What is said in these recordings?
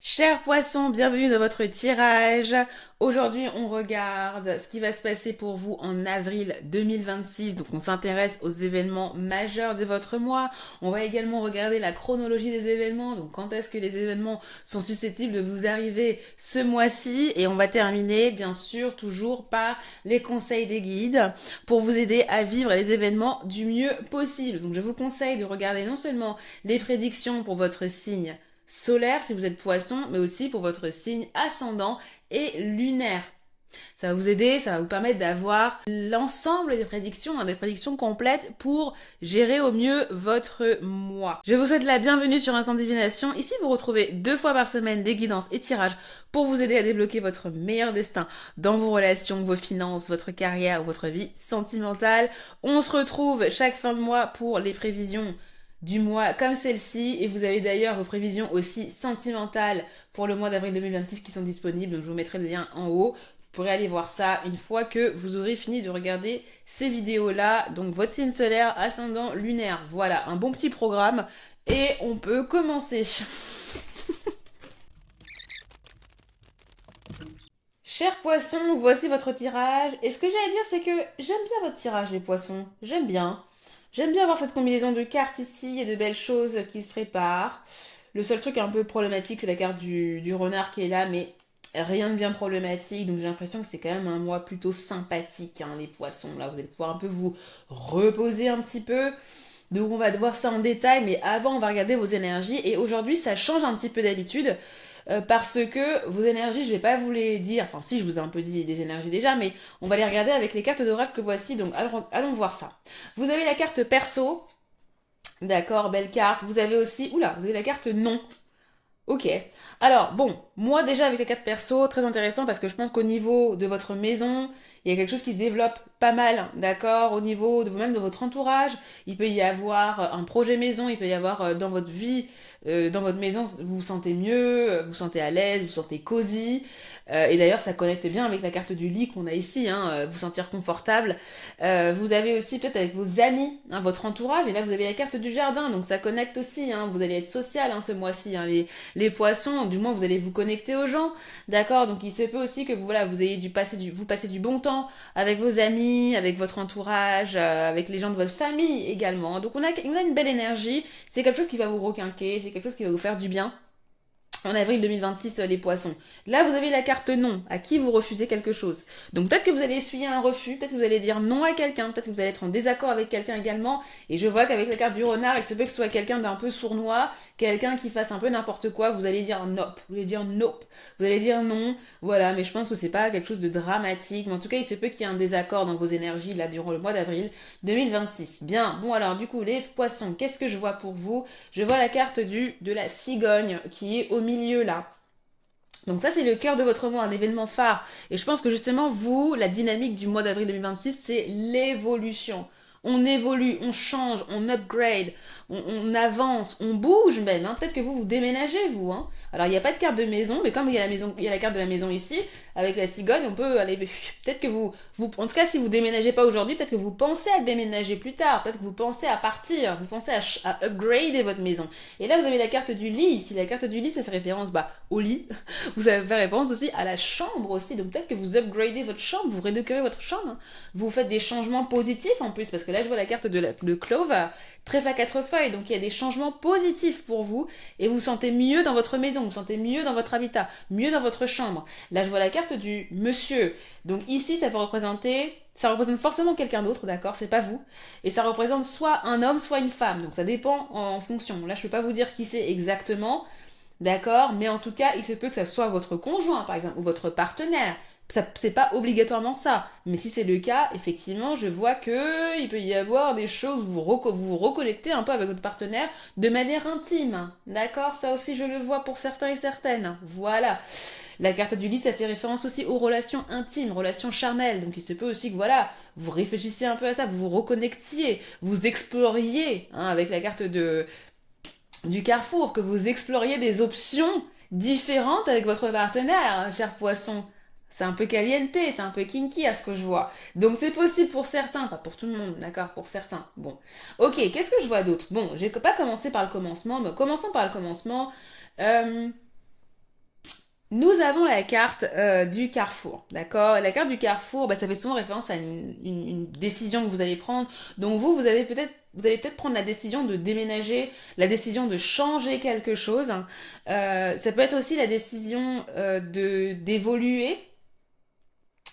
Chers poissons, bienvenue dans votre tirage. Aujourd'hui, on regarde ce qui va se passer pour vous en avril 2026. Donc, on s'intéresse aux événements majeurs de votre mois. On va également regarder la chronologie des événements. Donc, quand est-ce que les événements sont susceptibles de vous arriver ce mois-ci. Et on va terminer, bien sûr, toujours par les conseils des guides pour vous aider à vivre les événements du mieux possible. Donc, je vous conseille de regarder non seulement les prédictions pour votre signe solaire si vous êtes poisson, mais aussi pour votre signe ascendant et lunaire. Ça va vous aider, ça va vous permettre d'avoir l'ensemble des prédictions complètes pour gérer au mieux votre mois. Je vous souhaite la bienvenue sur Instant Divination. Ici, vous retrouvez 2 fois par semaine des guidances et tirages pour vous aider à débloquer votre meilleur destin dans vos relations, vos finances, votre carrière ou votre vie sentimentale. On se retrouve chaque fin de mois pour les prévisions du mois comme celle-ci, et vous avez d'ailleurs vos prévisions aussi sentimentales pour le mois d'avril 2026 qui sont disponibles, donc je vous mettrai le lien en haut. Vous pourrez aller voir ça une fois que vous aurez fini de regarder ces vidéos-là. Donc votre signe solaire, ascendant, lunaire, voilà, un bon petit programme, et on peut commencer. Chers poissons, voici votre tirage. Et ce que j'allais dire, c'est que j'aime bien votre tirage, les poissons. J'aime bien. J'aime bien avoir cette combinaison de cartes ici et de belles choses qui se préparent. Le seul truc un peu problématique, c'est la carte du renard qui est là, mais rien de bien problématique. Donc j'ai l'impression que c'est quand même un mois plutôt sympathique, hein, les poissons. Là, vous allez pouvoir un peu vous reposer un petit peu. Donc on va voir ça en détail, mais avant on va regarder vos énergies. Et aujourd'hui ça change un petit peu d'habitude. Parce que vos énergies, je vais pas vous les dire, enfin si je vous ai un peu dit des énergies déjà, mais on va les regarder avec les cartes d'oracle que voici, donc allons voir ça. Vous avez la carte perso, d'accord, belle carte. Vous avez aussi, oula, vous avez la carte non. Ok. Alors, bon, moi déjà avec les cartes perso, très intéressant parce que je pense qu'au niveau de votre maison, il y a quelque chose qui se développe pas mal, d'accord. Au niveau de vous-même, de votre entourage, il peut y avoir un projet maison, il peut y avoir dans votre vie, dans votre maison, vous vous sentez mieux, vous vous sentez à l'aise, vous vous sentez cosy. Et d'ailleurs, ça connecte bien avec la carte du lit qu'on a ici, hein, vous sentir confortable. Vous avez aussi peut-être avec vos amis, hein, votre entourage, et là vous avez la carte du jardin, donc ça connecte aussi, hein, vous allez être social hein, ce mois-ci, hein, les poissons, du moins vous allez vous connecter aux gens, d'accord. Donc il se peut aussi que voilà, vous ayez vous passez du bon temps avec vos amis, avec votre entourage, avec les gens de votre famille également. Donc on a une belle énergie, c'est quelque chose qui va vous requinquer, c'est quelque chose qui va vous faire du bien en avril 2026, les poissons. Là, vous avez la carte non, à qui vous refusez quelque chose. Donc peut-être que vous allez essuyer un refus, peut-être que vous allez dire non à quelqu'un, peut-être que vous allez être en désaccord avec quelqu'un également. Et je vois qu'avec la carte du renard, il se peut que ce soit quelqu'un d'un peu sournois, quelqu'un qui fasse un peu n'importe quoi, vous allez dire nope, vous allez dire nope, vous allez dire non, voilà, mais je pense que c'est pas quelque chose de dramatique, mais en tout cas, il se peut qu'il y ait un désaccord dans vos énergies, là, durant le mois d'avril 2026. Bien, bon alors, du coup, les poissons, qu'est-ce que je vois pour vous? Je vois la carte de la cigogne, qui est au milieu, là. Donc ça, c'est le cœur de votre mois, un événement phare. Et je pense que justement, vous, la dynamique du mois d'avril 2026, c'est l'évolution. On évolue, on change, on upgrade, on avance, on bouge même. Hein. Peut-être que vous déménagez, vous. Hein. Alors, il n'y a pas de carte de maison, mais comme il y a la maison, il y a la carte de la maison ici, avec la cigogne, on peut aller. Peut-être que en tout cas, si vous déménagez pas aujourd'hui, peut-être que vous pensez à déménager plus tard. Peut-être que vous pensez à partir, vous pensez à upgrader votre maison. Et là, vous avez la carte du lit. Ici, la carte du lit, ça fait référence au lit. Vous avez fait référence aussi à la chambre aussi. Donc peut-être que vous upgradez votre chambre, vous redécorez votre chambre. Hein. Vous faites des changements positifs en plus, parce que là, je vois la carte de Clover, trèfle à 4 feuilles. Donc il y a des changements positifs pour vous et vous vous sentez mieux dans votre maison, vous vous sentez mieux dans votre habitat, mieux dans votre chambre. Là, je vois la carte du monsieur. Donc ici, ça représente forcément quelqu'un d'autre, d'accord, c'est pas vous. Et ça représente soit un homme, soit une femme. Donc ça dépend en fonction. Là, je peux pas vous dire qui c'est exactement, d'accord, mais en tout cas, il se peut que ça soit votre conjoint, par exemple, ou votre partenaire. Ça, c'est pas obligatoirement ça. Mais si c'est le cas, effectivement, je vois que il peut y avoir des choses où vous reconnectez un peu avec votre partenaire de manière intime. D'accord? Ça aussi, je le vois pour certains et certaines. Voilà. La carte du lit, ça fait référence aussi aux relations intimes, relations charnelles. Donc il se peut aussi que voilà, vous réfléchissiez un peu à ça, vous vous reconnectiez, vous exploriez, hein, avec la carte du carrefour, que vous exploriez des options différentes avec votre partenaire, hein, cher poisson. C'est un peu caliente, c'est un peu kinky à ce que je vois. Donc c'est possible pour certains, pas pour tout le monde, d'accord, pour certains. Bon. Ok, qu'est-ce que je vois d'autre? Bon, j'ai pas commencé par le commencement, mais commençons par le commencement. Euh, Nous avons la carte du carrefour, d'accord? La carte du carrefour, bah, ça fait souvent référence à une décision que vous allez prendre. Donc vous allez peut-être prendre la décision de déménager, la décision de changer quelque chose. Ça peut être aussi la décision d'évoluer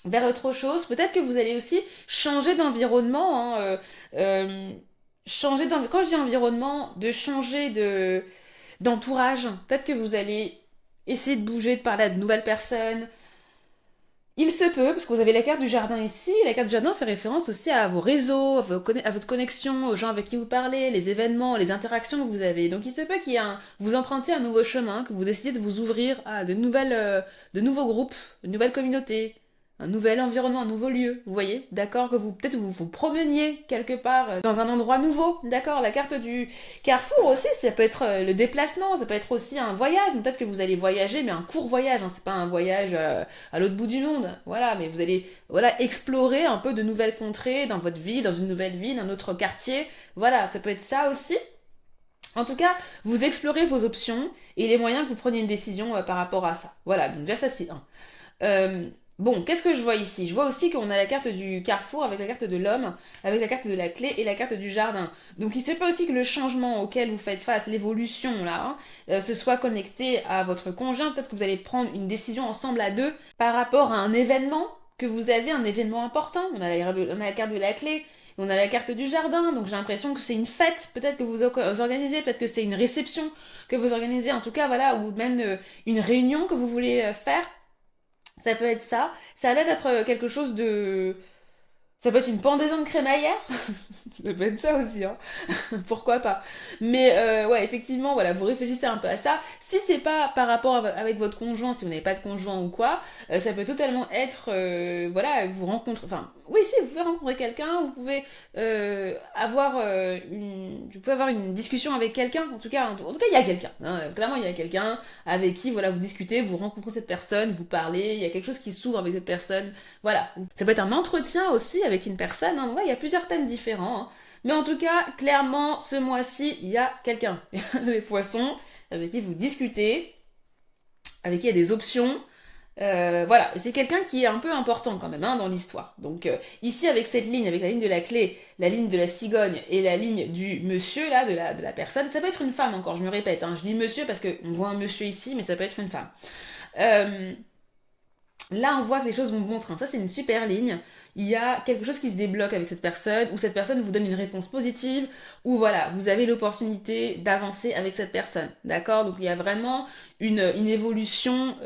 vers autre chose. Peut-être que vous allez aussi changer d'environnement, hein, quand je dis environnement, de changer d'entourage. Peut-être que vous allez essayer de bouger, de parler à de nouvelles personnes. Il se peut, parce que vous avez la carte du jardin ici, la carte du jardin fait référence aussi à vos réseaux, à votre connexion, aux gens avec qui vous parlez, les événements, les interactions que vous avez. Donc il se peut vous empruntiez un nouveau chemin, que vous décidiez de vous ouvrir à de nouveaux groupes, de nouvelles communautés, un nouvel environnement, un nouveau lieu, vous voyez, d'accord, que peut-être vous vous promeniez quelque part dans un endroit nouveau, d'accord, la carte du carrefour aussi, ça peut être le déplacement, ça peut être aussi un voyage, peut-être que vous allez voyager, mais un court voyage, hein, c'est pas un voyage à l'autre bout du monde, voilà, mais vous allez, voilà, explorer un peu de nouvelles contrées dans votre vie, dans une nouvelle ville, un autre quartier, voilà, ça peut être ça aussi. En tout cas, vous explorez vos options et les moyens que vous preniez une décision par rapport à ça. Voilà, donc déjà ça c'est un. Euh, bon, qu'est-ce que je vois ici? Je vois aussi qu'on a la carte du carrefour avec la carte de l'homme, avec la carte de la clé et la carte du jardin. Donc il se peut aussi que le changement auquel vous faites face, l'évolution là, hein, se soit connecté à votre conjoint. Peut-être que vous allez prendre une décision ensemble à deux par rapport à un événement que vous avez, un événement important. On a la carte de la clé, on a la carte du jardin, donc j'ai l'impression que c'est une fête, peut-être que vous organisez, peut-être que c'est une réception que vous organisez, en tout cas, voilà, ou même une réunion que vous voulez faire. Ça peut être ça. Ça a l'air d'être quelque chose de... Ça peut être une pendaison de crémaillère. Ça peut être ça aussi, hein. Pourquoi pas. Mais ouais, effectivement, voilà, vous réfléchissez un peu à ça. Si c'est pas par rapport avec votre conjoint, si vous n'avez pas de conjoint ou quoi, ça peut totalement être, voilà, vous rencontrez, enfin, oui, si vous pouvez rencontrer quelqu'un, vous pouvez avoir une discussion avec quelqu'un. En tout cas, il y a quelqu'un. Hein. Clairement, il y a quelqu'un avec qui, voilà, vous discutez, vous rencontrez cette personne, vous parlez, il y a quelque chose qui s'ouvre avec cette personne. Voilà. Ça peut être un entretien aussi avec une personne. Hein. Donc, ouais, il y a plusieurs thèmes différents. Hein. Mais en tout cas, clairement, ce mois-ci, il y a quelqu'un. Les poissons, avec qui vous discutez, avec qui il y a des options. Voilà, c'est quelqu'un qui est un peu important quand même hein, dans l'histoire. Donc ici avec cette ligne, avec la ligne de la clé, la ligne de la cigogne et la ligne du monsieur là, de la personne, ça peut être une femme encore, je me répète, hein, je dis monsieur parce qu'on voit un monsieur ici, mais ça peut être une femme. Euh, Là, on voit que les choses vont bon train. Ça, c'est une super ligne. Il y a quelque chose qui se débloque avec cette personne, ou cette personne vous donne une réponse positive, ou voilà, vous avez l'opportunité d'avancer avec cette personne. D'accord. Donc, il y a vraiment une évolution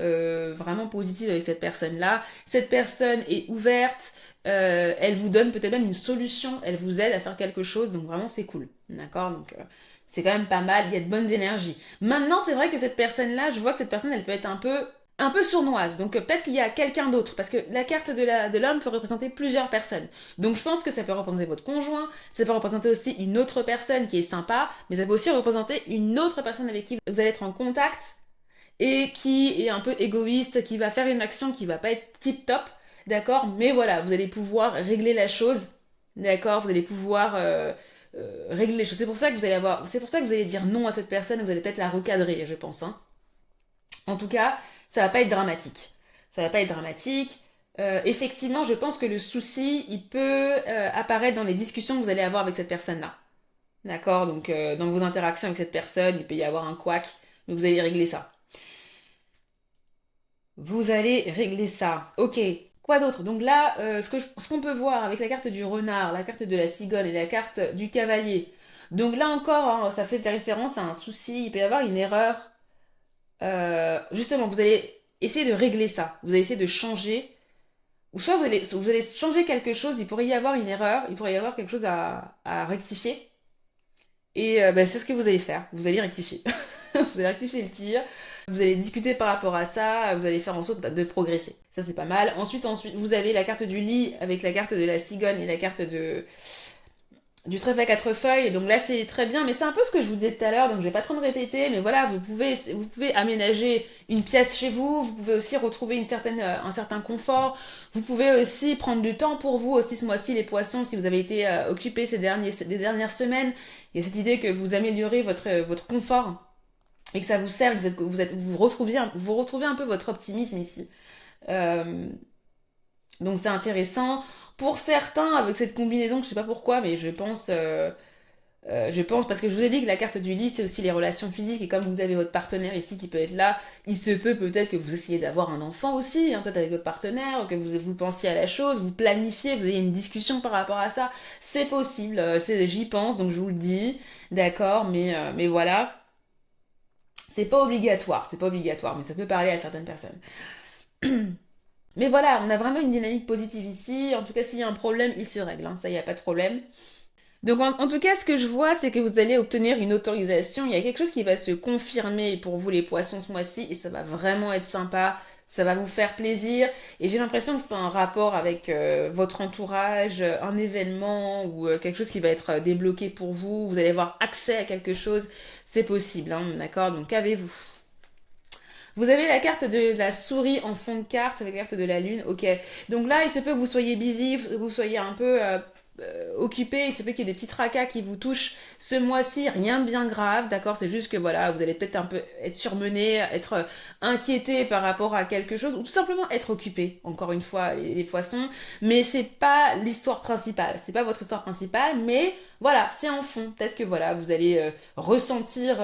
vraiment positive avec cette personne-là. Cette personne est ouverte, elle vous donne peut-être même une solution, elle vous aide à faire quelque chose, donc vraiment, c'est cool. D'accord. Donc, c'est quand même pas mal, il y a de bonnes énergies. Maintenant, c'est vrai que cette personne-là, je vois que cette personne, elle peut être un peu sournoise. Donc peut-être qu'il y a quelqu'un d'autre, parce que la carte de l'homme peut représenter plusieurs personnes. Donc je pense que ça peut représenter votre conjoint, ça peut représenter aussi une autre personne qui est sympa, mais ça peut aussi représenter une autre personne avec qui vous allez être en contact et qui est un peu égoïste, qui va faire une action qui va pas être tip top, d'accord. Mais voilà, vous allez pouvoir régler la chose, d'accord. Vous allez pouvoir régler les choses. C'est pour ça que vous allez dire non à cette personne, et vous allez peut-être la recadrer, je pense. Hein. En tout cas, ça va pas être dramatique. Ça va pas être dramatique. Effectivement, je pense que le souci, il peut apparaître dans les discussions que vous allez avoir avec cette personne-là. D'accord. Donc, dans vos interactions avec cette personne, il peut y avoir un couac, mais vous allez régler ça. Vous allez régler ça. Ok. Quoi d'autre? Donc là, ce qu'on peut voir avec la carte du renard, la carte de la cigogne et la carte du cavalier. Donc là encore, hein, ça fait référence à un souci. Il peut y avoir une erreur. Justement, vous allez essayer de régler ça. Vous allez essayer de changer. Ou soit vous allez changer quelque chose. Il pourrait y avoir une erreur. Il pourrait y avoir quelque chose à rectifier. Et ben, c'est ce que vous allez faire. Vous allez rectifier. Vous allez rectifier le tir. Vous allez discuter par rapport à ça. Vous allez faire en sorte de progresser. Ça, c'est pas mal. Ensuite, vous avez la carte du lit avec la carte de la cigogne et la carte du trèfle à quatre feuilles. Donc là, c'est très bien, mais c'est un peu ce que je vous disais tout à l'heure, donc je vais pas trop me répéter, mais voilà, vous pouvez aménager une pièce chez vous, vous pouvez aussi retrouver un certain confort, vous pouvez aussi prendre du temps pour vous aussi ce mois-ci, les poissons, si vous avez été occupés des dernières semaines. Il y a cette idée que vous améliorez votre confort et que ça vous serve, vous retrouvez un peu votre optimisme ici. Euh, donc c'est intéressant. Pour certains, avec cette combinaison, je sais pas pourquoi, mais je pense, parce que je vous ai dit que la carte du lit, c'est aussi les relations physiques, et comme vous avez votre partenaire ici qui peut être là, il se peut peut-être que vous essayez d'avoir un enfant aussi, hein, peut-être avec votre partenaire, que vous pensiez à la chose, vous planifiez, vous ayez une discussion par rapport à ça. C'est possible, j'y pense, donc je vous le dis, d'accord, mais voilà. C'est pas obligatoire, mais ça peut parler à certaines personnes. Mais voilà, on a vraiment une dynamique positive ici. En tout cas, s'il y a un problème, il se règle, hein, ça, il n'y a pas de problème. Donc en tout cas, ce que je vois, c'est que vous allez obtenir une autorisation. Il y a quelque chose qui va se confirmer pour vous les poissons ce mois-ci et ça va vraiment être sympa. Ça va vous faire plaisir et j'ai l'impression que c'est un rapport avec votre entourage, un événement ou quelque chose qui va être débloqué pour vous. Vous allez avoir accès à quelque chose. C'est possible, hein, d'accord? Donc qu'avez-vous? Vous avez la carte de la souris en fond de carte avec la carte de la lune, ok. Donc là, il se peut que vous soyez busy, vous soyez un peu occupé, il se peut qu'il y ait des petits tracas qui vous touchent ce mois-ci, rien de bien grave, d'accord. C'est juste que voilà, vous allez peut-être un peu être surmené, être inquiété par rapport à quelque chose, ou tout simplement être occupé, encore une fois, les poissons. Mais c'est pas l'histoire principale, c'est pas votre histoire principale, mais voilà, c'est en fond. Peut-être que voilà, vous allez ressentir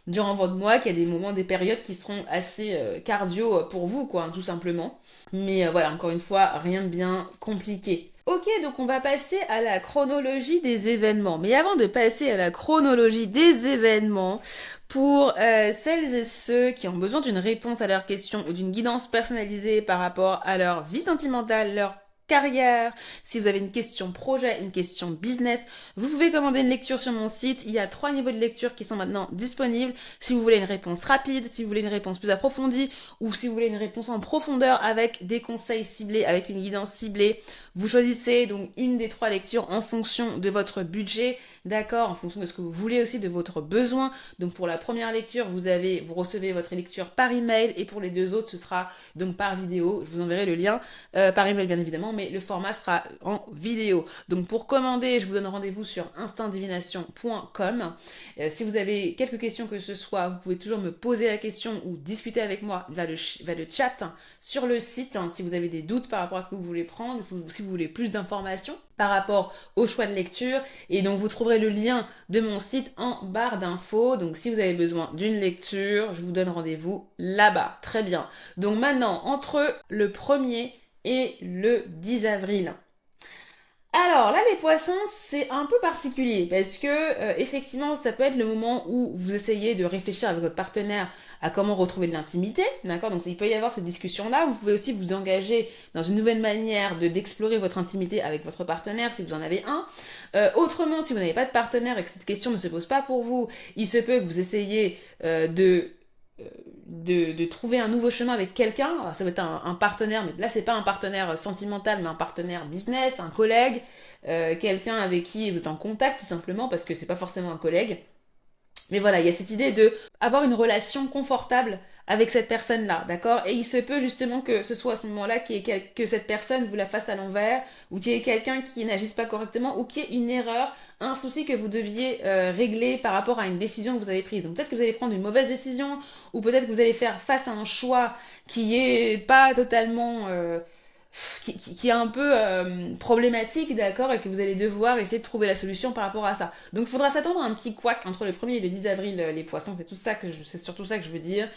durant votre mois qu'il y a des moments, des périodes qui seront assez cardio pour vous, quoi, hein, tout simplement. Mais voilà, encore une fois, rien de bien compliqué. Ok, donc on va passer à la chronologie des événements. Mais avant de passer à la chronologie des événements, pour celles et ceux qui ont besoin d'une réponse à leurs questions ou d'une guidance personnalisée par rapport à leur vie sentimentale, leur carrière, si vous avez une question projet, une question business, vous pouvez commander une lecture sur mon site. Il y a 3 niveaux de lecture qui sont maintenant disponibles. Si vous voulez une réponse rapide, si vous voulez une réponse plus approfondie, ou si vous voulez une réponse en profondeur avec des conseils ciblés, avec une guidance ciblée, vous choisissez donc une des 3 lectures en fonction de votre budget, d'accord, en fonction de ce que vous voulez aussi, de votre besoin. Donc pour la première lecture, vous recevez votre lecture par email, et pour les 2 autres, ce sera donc par vidéo. Je vous enverrai le lien par email bien évidemment, mais le format sera en vidéo. Donc pour commander, je vous donne rendez-vous sur instinctdivination.com. Si vous avez quelques questions que ce soit, vous pouvez toujours me poser la question ou discuter avec moi via le chat sur le site, hein, si vous avez des doutes par rapport à ce que vous voulez prendre, si vous voulez plus d'informations par rapport au choix de lecture. Et donc vous trouverez le lien de mon site en barre d'infos. Donc si vous avez besoin d'une lecture, je vous donne rendez-vous là-bas. Très bien. Donc maintenant, entre le 1er et le 10 avril. Alors là, les poissons, c'est un peu particulier parce que effectivement, ça peut être le moment où vous essayez de réfléchir avec votre partenaire à comment retrouver de l'intimité, d'accord. Donc il peut y avoir cette discussion-là. Vous pouvez aussi vous engager dans une nouvelle manière d'explorer votre intimité avec votre partenaire si vous en avez un. Autrement, si vous n'avez pas de partenaire et que cette question ne se pose pas pour vous, il se peut que vous essayiez de trouver un nouveau chemin avec quelqu'un. Alors, ça va être un partenaire, mais là c'est pas un partenaire sentimental, mais un partenaire business, un collègue, quelqu'un avec qui vous êtes en contact tout simplement, parce que c'est pas forcément un collègue. Mais voilà, il y a cette idée de avoir une relation confortable avec cette personne-là, d'accord. Et il se peut justement que ce soit à ce moment-là que cette personne vous la fasse à l'envers, ou qu'il y ait quelqu'un qui n'agisse pas correctement, ou qu'il y ait une erreur, un souci que vous deviez régler par rapport à une décision que vous avez prise. Donc peut-être que vous allez prendre une mauvaise décision, ou peut-être que vous allez faire face à un choix qui est pas totalement qui est un peu problématique, d'accord, et que vous allez devoir essayer de trouver la solution par rapport à ça. Donc il faudra s'attendre à un petit couac entre le 1er et le 10 avril, les poissons, c'est surtout ça que je veux dire.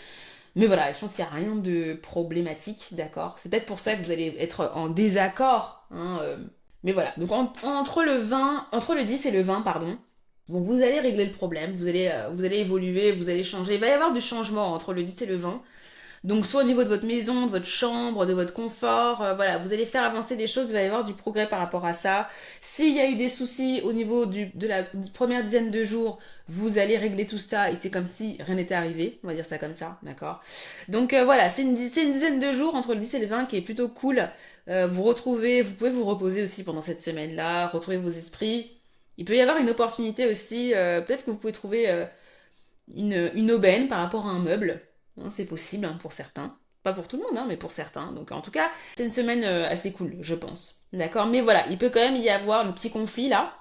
Mais voilà, je pense qu'il n'y a rien de problématique, d'accord. C'est peut-être pour ça que vous allez être en désaccord, hein, mais voilà. Donc entre le 10 et le 20, pardon. Donc vous allez régler le problème, vous allez évoluer, vous allez changer. Il va y avoir du changement entre le 10 et le 20. Donc soit au niveau de votre maison, de votre chambre, de votre confort, voilà, vous allez faire avancer des choses, il va y avoir du progrès par rapport à ça. S'il y a eu des soucis au niveau de la première dizaine de jours, vous allez régler tout ça et c'est comme si rien n'était arrivé, on va dire ça comme ça, d'accord. Donc voilà, c'est une dizaine de jours entre le 10 et le 20 qui est plutôt cool. Vous pouvez vous reposer aussi pendant cette semaine-là, retrouver vos esprits. Il peut y avoir une opportunité aussi, peut-être que vous pouvez trouver une aubaine par rapport à un meuble. Hein, c'est possible, hein, pour certains. Pas pour tout le monde, hein, mais pour certains. Donc en tout cas, c'est une semaine assez cool, je pense. D'accord. Mais voilà, il peut quand même y avoir le petit conflit là,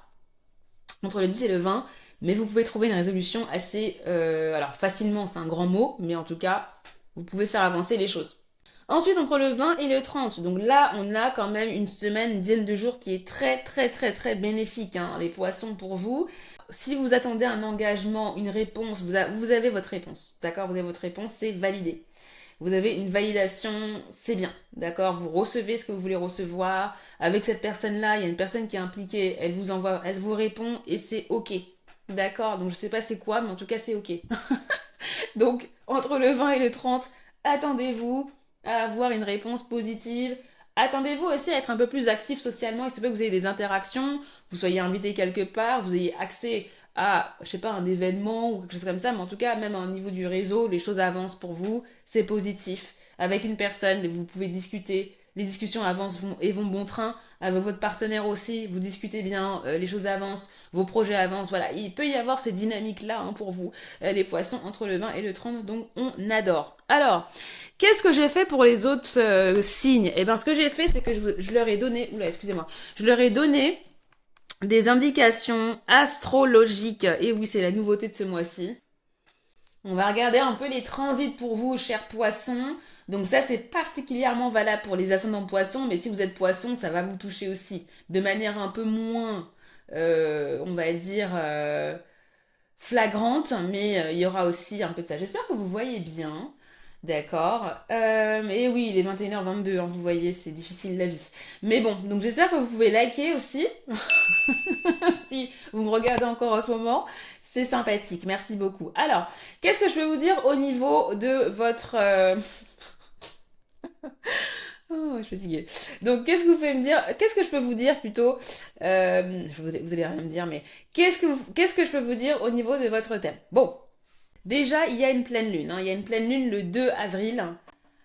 entre le 10 et le 20, mais vous pouvez trouver une résolution assez... alors facilement, c'est un grand mot, mais en tout cas, vous pouvez faire avancer les choses. Ensuite, entre le 20 et le 30, donc là, on a quand même une semaine, une dizaine de jours qui est très, très, très, très bénéfique, hein, les poissons pour vous. Si vous attendez un engagement, une réponse, vous avez votre réponse, d'accord? Vous avez votre réponse, c'est validé. Vous avez une validation, c'est bien, d'accord? Vous recevez ce que vous voulez recevoir. Avec cette personne-là, il y a une personne qui est impliquée, elle vous envoie, elle vous répond et c'est ok, d'accord? Donc je sais pas c'est quoi, mais en tout cas c'est ok. Donc entre le 20 et le 30, attendez-vous à avoir une réponse positive. Attendez-vous aussi à être un peu plus actif socialement. Il se peut que vous ayez des interactions, vous soyez invité quelque part, vous ayez accès à, je sais pas, un événement ou quelque chose comme ça, mais en tout cas, même au niveau du réseau, les choses avancent pour vous, c'est positif. Avec une personne, vous pouvez discuter, les discussions avancent et vont bon train. Avec votre partenaire aussi, vous discutez bien, les choses avancent, vos projets avancent, voilà. Il peut y avoir ces dynamiques-là hein, pour vous, les poissons, entre le 20 et le 30, donc on adore. Alors, qu'est-ce que j'ai fait pour les autres signes? Eh bien, ce que j'ai fait, c'est que je leur ai donné, oula, excusez-moi, je leur ai donné des indications astrologiques. Et oui, c'est la nouveauté de ce mois-ci. On va regarder un peu les transits pour vous, chers poissons. Donc ça, c'est particulièrement valable pour les ascendants poissons, mais si vous êtes poisson, ça va vous toucher aussi. De manière un peu moins, on va dire, flagrante, mais il y aura aussi un peu de ça. J'espère que vous voyez bien. D'accord. Et oui, il est 21h22, hein, vous voyez, c'est difficile la vie. Mais bon, donc j'espère que vous pouvez liker aussi. Si vous me regardez encore en ce moment, c'est sympathique. Merci beaucoup. Alors, qu'est-ce que je peux vous dire au niveau de votre... Oh, je suis fatiguée. Donc, qu'est-ce que vous pouvez me dire? Qu'est-ce que je peux vous dire plutôt? Vous allez rien me dire, mais qu'est-ce que je peux vous dire au niveau de votre thème? Bon, déjà, il y a une pleine lune. Hein. Il y a une pleine lune le 2 avril.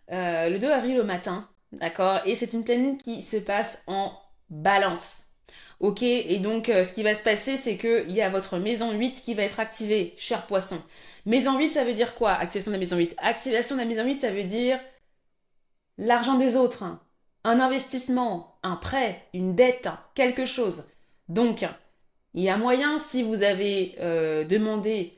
Le 2 avril au matin. D'accord? Et c'est une pleine lune qui se passe en balance. Ok? Et donc, ce qui va se passer, c'est qu'il y a votre maison 8 qui va être activée, cher poisson. Maison 8, ça veut dire quoi? Activation de la maison 8. Activation de la maison 8, ça veut dire l'argent des autres, un investissement, un prêt, une dette, quelque chose. Donc, il y a moyen, si vous avez demandé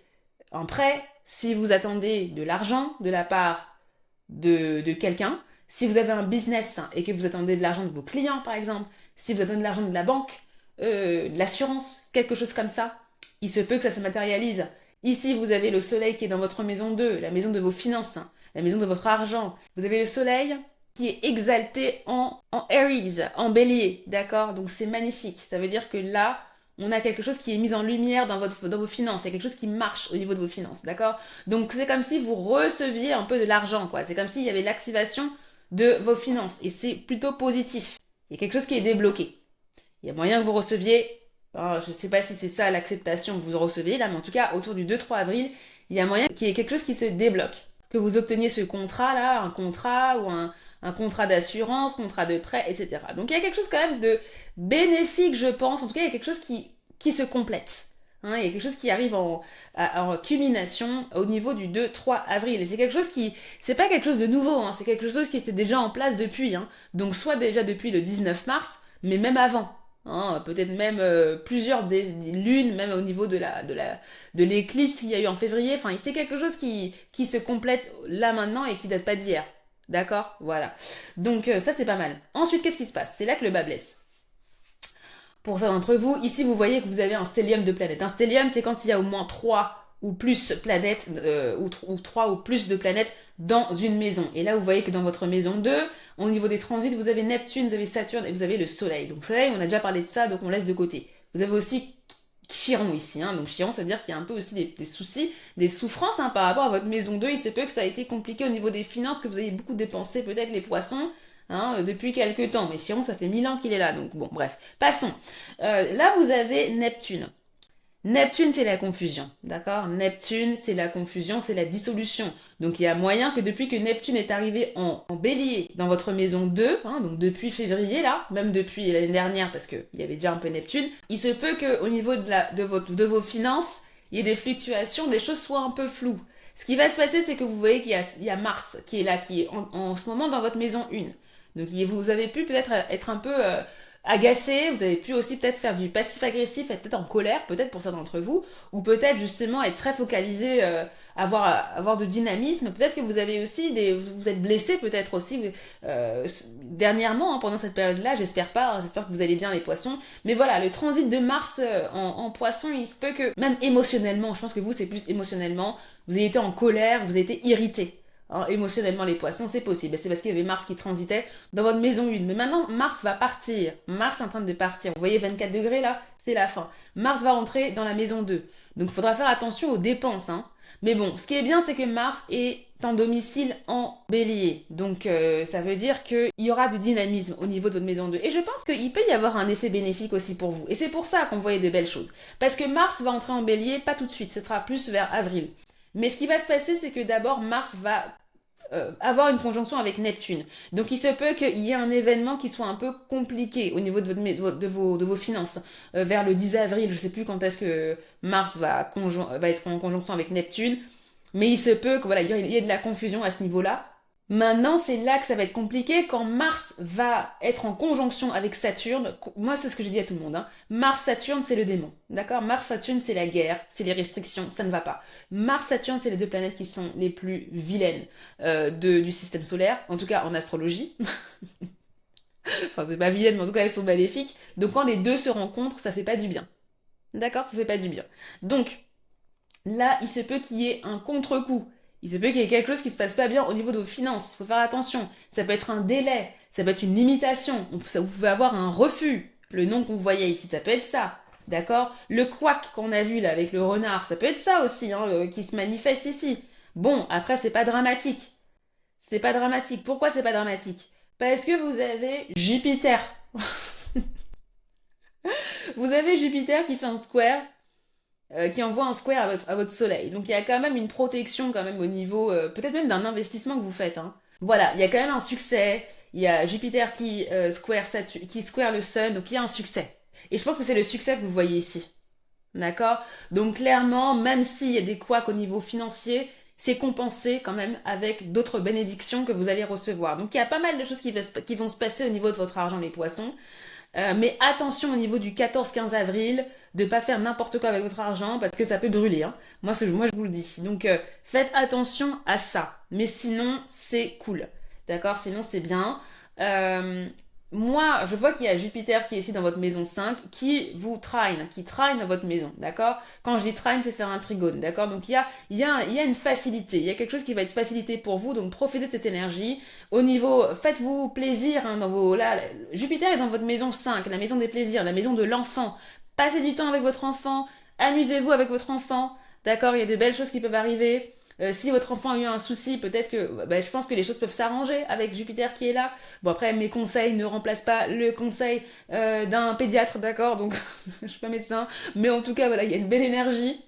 un prêt, si vous attendez de l'argent de la part de quelqu'un, si vous avez un business et que vous attendez de l'argent de vos clients, par exemple, si vous attendez de l'argent de la banque, de l'assurance, quelque chose comme ça, il se peut que ça se matérialise. Ici, vous avez le soleil qui est dans votre maison 2, la maison de vos finances, la maison de votre argent. Vous avez le soleil qui est exalté en Aries, en bélier, d'accord? Donc c'est magnifique. Ça veut dire que là, on a quelque chose qui est mis en lumière dans vos finances. Il y a quelque chose qui marche au niveau de vos finances, d'accord? Donc c'est comme si vous receviez un peu de l'argent, quoi. C'est comme s'il y avait l'activation de vos finances. Et c'est plutôt positif. Il y a quelque chose qui est débloqué. Il y a moyen que vous receviez, je ne sais pas si c'est ça l'acceptation que vous receviez là, mais en tout cas, autour du 2-3 avril, il y a moyen qu'il y ait quelque chose qui se débloque. Que vous obteniez ce contrat-là, un contrat ou un contrat d'assurance, contrat de prêt, etc. Donc il y a quelque chose quand même de bénéfique, je pense. En tout cas, il y a quelque chose qui se complète. Hein, il y a quelque chose qui arrive en culmination au niveau du 2-3 avril. Et c'est quelque chose c'est pas quelque chose de nouveau, hein, c'est quelque chose qui était déjà en place depuis. Hein. Donc soit déjà depuis le 19 mars, mais même avant. Hein, peut-être même plusieurs des lunes, même au niveau de l'éclipse qu'il y a eu en février. Enfin, c'est quelque chose qui se complète là maintenant et qui date pas d'hier. D'accord? Voilà. Donc ça c'est pas mal. Ensuite, qu'est-ce qui se passe? C'est là que le bas blesse. Pour ça d'entre vous, ici vous voyez que vous avez un stellium de planètes. Un stellium, c'est quand il y a au moins 3 ou plus planètes, ou 3 ou plus de planètes dans une maison. Et là, vous voyez que dans votre maison 2, au niveau des transits, vous avez Neptune, vous avez Saturne et vous avez le Soleil. Donc Soleil, on a déjà parlé de ça, donc on laisse de côté. Vous avez aussi Chiron ici, hein. Donc Chiron, ça veut dire qu'il y a un peu aussi des soucis, des souffrances hein, par rapport à votre maison 2. Il se peut que ça a été compliqué au niveau des finances, que vous ayez beaucoup dépensé, peut-être les poissons, hein, depuis quelques temps. Mais Chiron, ça fait 1000 ans qu'il est là, donc bon, bref. Passons. Là, vous avez Neptune. Neptune, c'est la confusion, d'accord? Neptune, c'est la confusion, c'est la dissolution. Donc il y a moyen que depuis que Neptune est arrivé en bélier dans votre maison 2, hein, donc depuis février là, même depuis l'année dernière parce qu'il y avait déjà un peu Neptune, il se peut qu'au niveau de vos finances, il y ait des fluctuations, des choses soient un peu floues. Ce qui va se passer, c'est que vous voyez qu'il y a Mars qui est là, qui est en ce moment dans votre maison 1. Donc vous avez pu peut-être être un peu agacé, vous avez pu aussi peut-être faire du passif-agressif, être peut-être en colère, peut-être pour certains d'entre vous, ou peut-être justement être très focalisé, avoir du dynamisme. Peut-être que vous avez aussi vous êtes blessé peut-être aussi dernièrement, hein, pendant cette période-là. J'espère pas, hein, j'espère que vous allez bien les poissons. Mais voilà, le transit de Mars en poisson, il se peut que même émotionnellement, je pense que vous c'est plus émotionnellement, vous avez été en colère, vous avez été irrité. Hein, émotionnellement les poissons, c'est possible. C'est parce qu'il y avait Mars qui transitait dans votre maison 1. Mais maintenant, Mars va partir. Mars est en train de partir. Vous voyez 24 degrés là? C'est la fin. Mars va rentrer dans la maison 2. Donc il faudra faire attention aux dépenses. Hein. Mais bon, ce qui est bien, c'est que Mars est en domicile en bélier. Donc ça veut dire qu'il y aura du dynamisme au niveau de votre maison 2. Et je pense qu'il peut y avoir un effet bénéfique aussi pour vous. Et c'est pour ça qu'on voyait de belles choses. Parce que Mars va entrer en bélier, pas tout de suite. Ce sera plus vers avril. Mais ce qui va se passer, c'est que d'abord, Mars va avoir une conjonction avec Neptune. Donc il se peut qu'il y ait un événement qui soit un peu compliqué au niveau de, de vos finances. Vers le 10 avril, je sais plus quand est-ce que Mars va être en conjonction avec Neptune. Mais il se peut que voilà, il y ait de la confusion à ce niveau-là. Maintenant, c'est là que ça va être compliqué quand Mars va être en conjonction avec Saturne. Moi, c'est ce que j'ai dit à tout le monde. Hein. Mars-Saturne, c'est le démon. D'accord? Mars-Saturne, c'est la guerre, c'est les restrictions, ça ne va pas. Mars-Saturne, c'est les deux planètes qui sont les plus vilaines du système solaire, en tout cas en astrologie. Enfin, c'est pas vilaine, mais en tout cas, elles sont maléfiques. Donc, quand les deux se rencontrent, ça fait pas du bien. D'accord? Ça fait pas du bien. Donc, là, il se peut qu'il y ait un contre-coup. Il se peut qu'il y ait quelque chose qui se passe pas bien au niveau de vos finances. Il faut faire attention. Ça peut être un délai. Ça peut être une limitation. Vous pouvez avoir un refus. Le nom qu'on voyait ici, ça peut être ça. D'accord? Le couac qu'on a vu là avec le renard, ça peut être ça aussi, hein, qui se manifeste ici. Bon, après, c'est pas dramatique. C'est pas dramatique. Pourquoi c'est pas dramatique? Parce que vous avez Jupiter. Vous avez Jupiter qui fait un square qui envoie un square à votre soleil. Donc il y a quand même une protection quand même au niveau, peut-être même d'un investissement que vous faites. Hein. Voilà, il y a quand même un succès. Il y a Jupiter qui square le Sun, donc il y a un succès. Et je pense que c'est le succès que vous voyez ici. D'accord? Donc clairement, même s'il y a des couacs au niveau financier, c'est compensé quand même avec d'autres bénédictions que vous allez recevoir. Donc il y a pas mal de choses qui vont se passer au niveau de votre argent, les poissons. Mais attention au niveau du 14-15 avril, de pas faire n'importe quoi avec votre argent parce que ça peut brûler. Hein. Moi, je vous le dis. Donc, faites attention à ça. Mais sinon, c'est cool. D'accord? Sinon, c'est bien. Euh, Moi, je vois qu'il y a Jupiter qui est ici dans votre maison 5, qui trine dans votre maison. D'accord? Quand je dis trine, c'est faire un trigone. D'accord? Donc, il y a une facilité. Il y a quelque chose qui va être facilité pour vous. Donc, profitez de cette énergie. Au niveau, faites-vous plaisir hein, dans vos. Là, Jupiter est dans votre maison 5, la maison des plaisirs, la maison de l'enfant. Passez du temps avec votre enfant, amusez-vous avec votre enfant. D'accord, il y a de belles choses qui peuvent arriver. Si votre enfant a eu un souci, peut-être que je pense que les choses peuvent s'arranger avec Jupiter qui est là. Bon après mes conseils ne remplacent pas le conseil d'un pédiatre, d'accord, donc je suis pas médecin, mais en tout cas voilà, il y a une belle énergie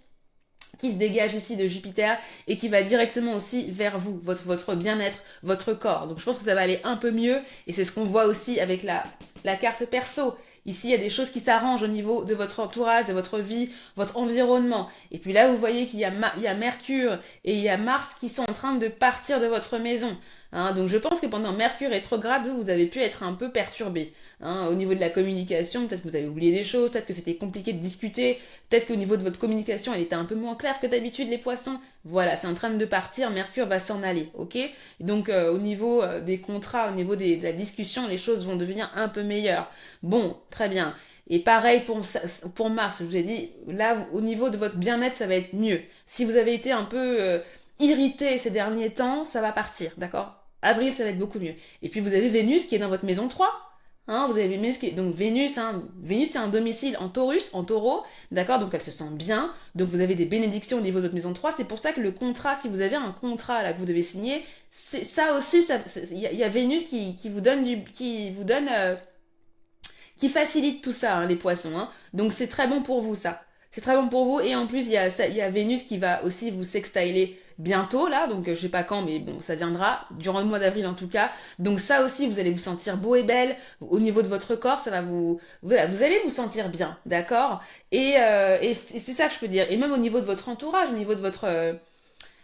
qui se dégage ici de Jupiter et qui va directement aussi vers vous, votre bien-être, votre corps. Donc je pense que ça va aller un peu mieux et c'est ce qu'on voit aussi avec la carte perso. Ici, il y a des choses qui s'arrangent au niveau de votre entourage, de votre vie, votre environnement. Et puis là, vous voyez il y a Mercure et il y a Mars qui sont en train de partir de votre maison. Hein, donc je pense que pendant Mercure rétrograde, vous avez pu être un peu perturbé. Hein, au niveau de la communication, peut-être que vous avez oublié des choses, peut-être que c'était compliqué de discuter, peut-être qu'au niveau de votre communication, elle était un peu moins claire que d'habitude, les poissons. Voilà, c'est en train de partir, Mercure va s'en aller, ok? Donc au niveau des contrats, au niveau de la discussion, les choses vont devenir un peu meilleures. Bon, très bien. Et pareil pour Mars, je vous ai dit, là, au niveau de votre bien-être, ça va être mieux. Si vous avez été un peu irrité ces derniers temps, ça va partir, d'accord? Avril, ça va être beaucoup mieux. Et puis vous avez Vénus qui est dans votre maison 3. Hein, vous avez Vénus qui est... Donc Vénus, hein, Vénus c'est un domicile en Taurus, en taureau, d'accord? Donc elle se sent bien. Donc vous avez des bénédictions au niveau de votre maison 3. C'est pour ça que le contrat, si vous avez un contrat là que vous devez signer, c'est ça aussi, y a Vénus qui vous donne qui facilite tout ça, hein, les poissons. Hein. Donc c'est très bon pour vous ça. C'est très bon pour vous et en plus il y a Vénus qui va aussi vous sextiler bientôt là, donc je sais pas quand mais bon ça viendra, durant le mois d'avril en tout cas. Donc ça aussi vous allez vous sentir beau et belle au niveau de votre corps, ça va voilà, vous allez vous sentir bien, d'accord? Et c'est ça que je peux dire. Et même au niveau de votre entourage, au niveau de votre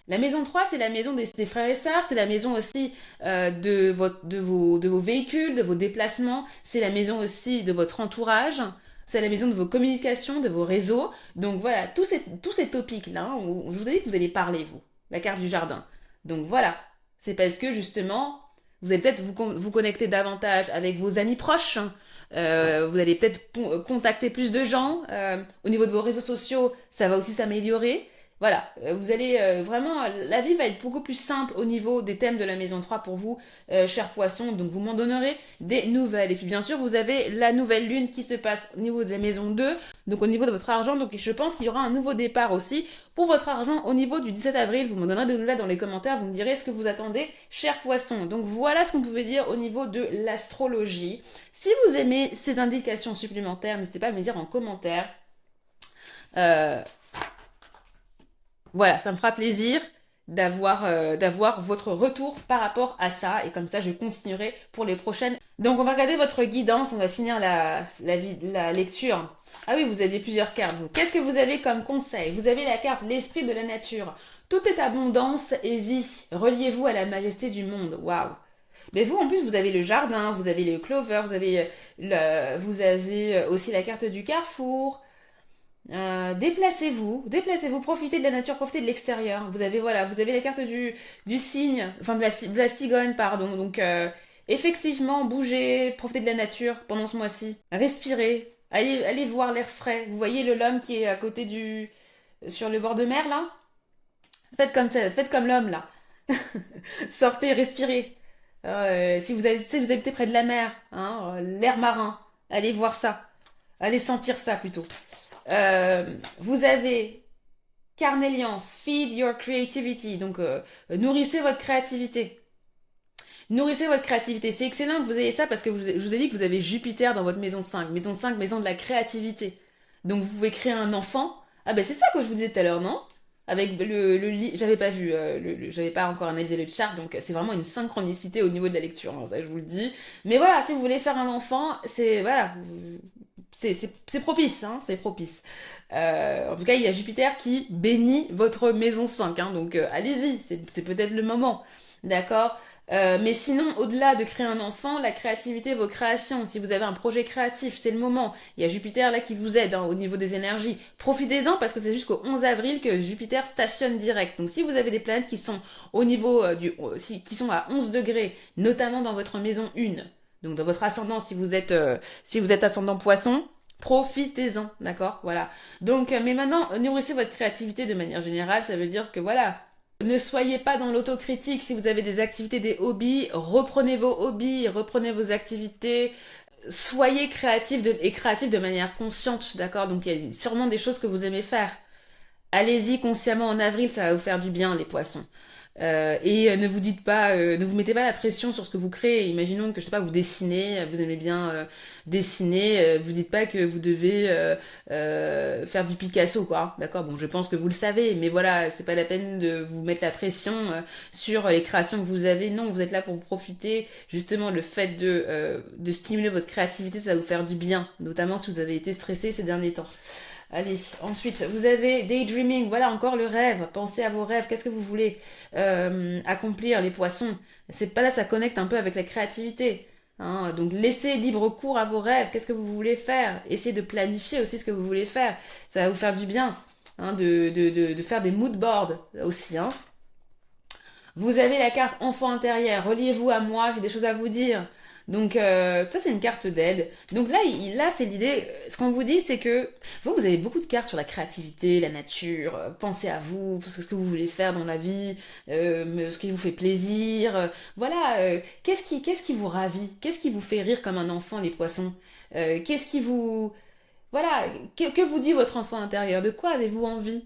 La maison 3, c'est la maison des frères et sœurs, c'est la maison aussi de vos véhicules, de vos déplacements, c'est la maison aussi de votre entourage, c'est la maison de vos communications, de vos réseaux. Donc voilà, tous ces topics-là, hein, où je vous ai dit que vous allez parler, vous, la carte du jardin. Donc voilà, c'est parce que justement, vous allez peut-être vous connecter davantage avec vos amis proches, hein. Vous allez peut-être contacter plus de gens. Au niveau de vos réseaux sociaux, ça va aussi s'améliorer. Voilà, vous allez vraiment, la vie va être beaucoup plus simple au niveau des thèmes de la maison 3 pour vous, chers poissons, donc vous m'en donnerez des nouvelles. Et puis bien sûr, vous avez la nouvelle lune qui se passe au niveau de la maison 2, donc au niveau de votre argent, donc je pense qu'il y aura un nouveau départ aussi pour votre argent au niveau du 17 avril. Vous me donnerez des nouvelles dans les commentaires, vous me direz ce que vous attendez, chers poissons. Donc voilà ce qu'on pouvait dire au niveau de l'astrologie. Si vous aimez ces indications supplémentaires, n'hésitez pas à me les dire en commentaire. Euh, Voilà, ça me fera plaisir d'avoir votre retour par rapport à ça et comme ça je continuerai pour les prochaines. Donc on va regarder votre guidance, on va finir la lecture. Ah oui, vous aviez plusieurs cartes. Qu'est-ce que vous avez comme conseil? Vous avez la carte l'esprit de la nature. Tout est abondance et vie. Reliez-vous à la majesté du monde. Waouh. Mais vous en plus vous avez le jardin, vous avez le clover, vous avez aussi la carte du carrefour. Déplacez-vous, profitez de la nature, profitez de l'extérieur. Vous avez la carte du cygne, enfin de la cigogne, pardon. Donc, effectivement, bougez, profitez de la nature pendant ce mois-ci. Respirez, allez voir l'air frais. Vous voyez l'homme qui est à côté sur le bord de mer là? Faites comme ça, faites comme l'homme là. Sortez, respirez. Si vous habitez près de la mer, hein, l'air marin, allez voir ça. Allez sentir ça plutôt. Vous avez Carnélian, feed your creativity, donc nourrissez votre créativité. Nourrissez votre créativité. C'est excellent que vous ayez ça parce que je vous ai dit que vous avez Jupiter dans votre maison 5. Maison 5, maison de la créativité. Donc vous pouvez créer un enfant. Ah ben c'est ça que je vous disais tout à l'heure, non? Avec j'avais pas vu, j'avais pas encore analysé le chart, donc c'est vraiment une synchronicité au niveau de la lecture, hein, ça je vous le dis. Mais voilà, si vous voulez faire un enfant, c'est propice, hein, c'est propice. En tout cas, il y a Jupiter qui bénit votre maison 5, hein, donc allez-y, c'est peut-être le moment, d'accord. Mais sinon, au-delà de créer un enfant, la créativité, vos créations, si vous avez un projet créatif, c'est le moment. Il y a Jupiter là qui vous aide, hein, au niveau des énergies. Profitez-en parce que c'est jusqu'au 11 avril que Jupiter stationne direct. Donc si vous avez des planètes qui sont au niveau qui sont à 11 degrés, notamment dans votre maison 1, donc dans votre ascendant, si vous êtes ascendant poisson, profitez-en, d'accord? Voilà. Donc, mais maintenant, nourrissez votre créativité de manière générale, ça veut dire que voilà. Ne soyez pas dans l'autocritique si vous avez des activités, des hobbies, reprenez vos hobbies, reprenez vos activités, soyez créatifs de manière consciente, d'accord? Donc il y a sûrement des choses que vous aimez faire. Allez-y consciemment en avril, ça va vous faire du bien, les poissons. Ne vous dites pas, ne vous mettez pas la pression sur ce que vous créez. Imaginons que je sais pas, vous dessinez, vous aimez bien dessiner, vous dites pas que vous devez faire du Picasso, quoi. D'accord. Bon, je pense que vous le savez, mais voilà, c'est pas la peine de vous mettre la pression sur les créations que vous avez. Non, vous êtes là pour profiter. Justement, le fait de stimuler votre créativité, ça va vous faire du bien, notamment si vous avez été stressé ces derniers temps. Allez, ensuite, vous avez daydreaming, voilà encore le rêve. Pensez à vos rêves, qu'est-ce que vous voulez accomplir, les poissons. C'est pas là, ça connecte un peu avec la créativité. Hein, donc laissez libre cours à vos rêves, qu'est-ce que vous voulez faire. Essayez de planifier aussi ce que vous voulez faire. Ça va vous faire du bien, hein, de faire des mood boards aussi. Hein. Vous avez la carte enfant intérieur, reliez-vous à moi, j'ai des choses à vous dire. Donc ça c'est une carte d'aide. Donc là c'est l'idée. Ce qu'on vous dit c'est que vous avez beaucoup de cartes sur la créativité, la nature. Pensez à vous, ce que vous voulez faire dans la vie, ce qui vous fait plaisir. Voilà. Qu'est-ce qui vous ravit? Qu'est-ce qui vous fait rire comme un enfant, les poissons? Qu'est-ce qui vous voilà que vous dit votre enfant intérieur? De quoi avez-vous envie?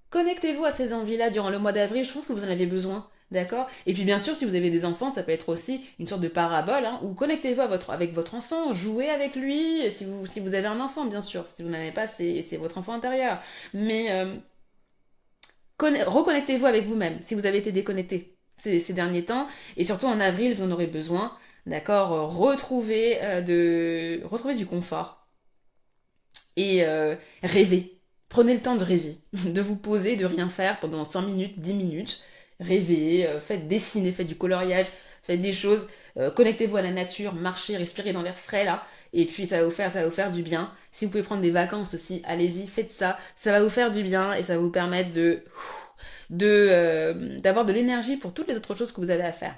Connectez-vous à ces envies-là durant le mois d'avril. Je pense que vous en avez besoin. D'accord. Et puis bien sûr, si vous avez des enfants, ça peut être aussi une sorte de parabole, hein, où connectez-vous avec votre enfant, jouez avec lui, si vous avez un enfant, bien sûr. Si vous n'en avez pas, c'est votre enfant intérieur. Mais reconnectez-vous avec vous-même, si vous avez été déconnecté ces derniers temps. Et surtout en avril, vous en aurez besoin. D'accord. Retrouver du confort. Et rêver. Prenez le temps de rêver, de vous poser, de rien faire pendant 5 minutes, 10 minutes. Rêvez, faites dessiner, faites du coloriage, faites des choses, connectez-vous à la nature, marchez, respirez dans l'air frais là, et puis ça va vous faire du bien. Si vous pouvez prendre des vacances aussi, allez-y, faites ça, ça va vous faire du bien et ça va vous permettre d'avoir de l'énergie pour toutes les autres choses que vous avez à faire.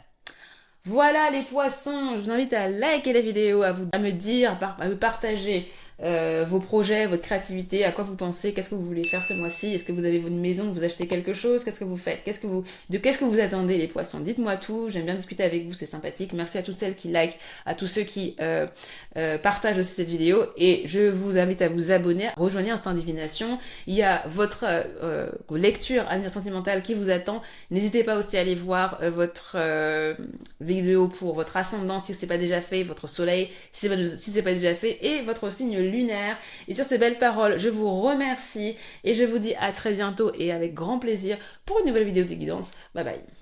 Voilà les poissons, je vous invite à liker la vidéo, à me dire, à me partager vos projets, votre créativité, à quoi vous pensez, qu'est-ce que vous voulez faire ce mois-ci, est-ce que vous avez votre maison, vous achetez quelque chose, qu'est-ce que vous faites, qu'est-ce que vous attendez les poissons, dites-moi tout, j'aime bien discuter avec vous, c'est sympathique, merci à toutes celles qui like, à tous ceux qui partagent aussi cette vidéo et je vous invite à vous abonner, rejoignez Instant Divination, il y a votre lecture avenir sentimental qui vous attend, n'hésitez pas aussi à aller voir votre vidéo pour votre ascendant si c'est pas déjà fait, votre soleil si c'est pas déjà fait et votre signe lunaire. Et sur ces belles paroles, je vous remercie et je vous dis à très bientôt et avec grand plaisir pour une nouvelle vidéo de guidance. Bye bye.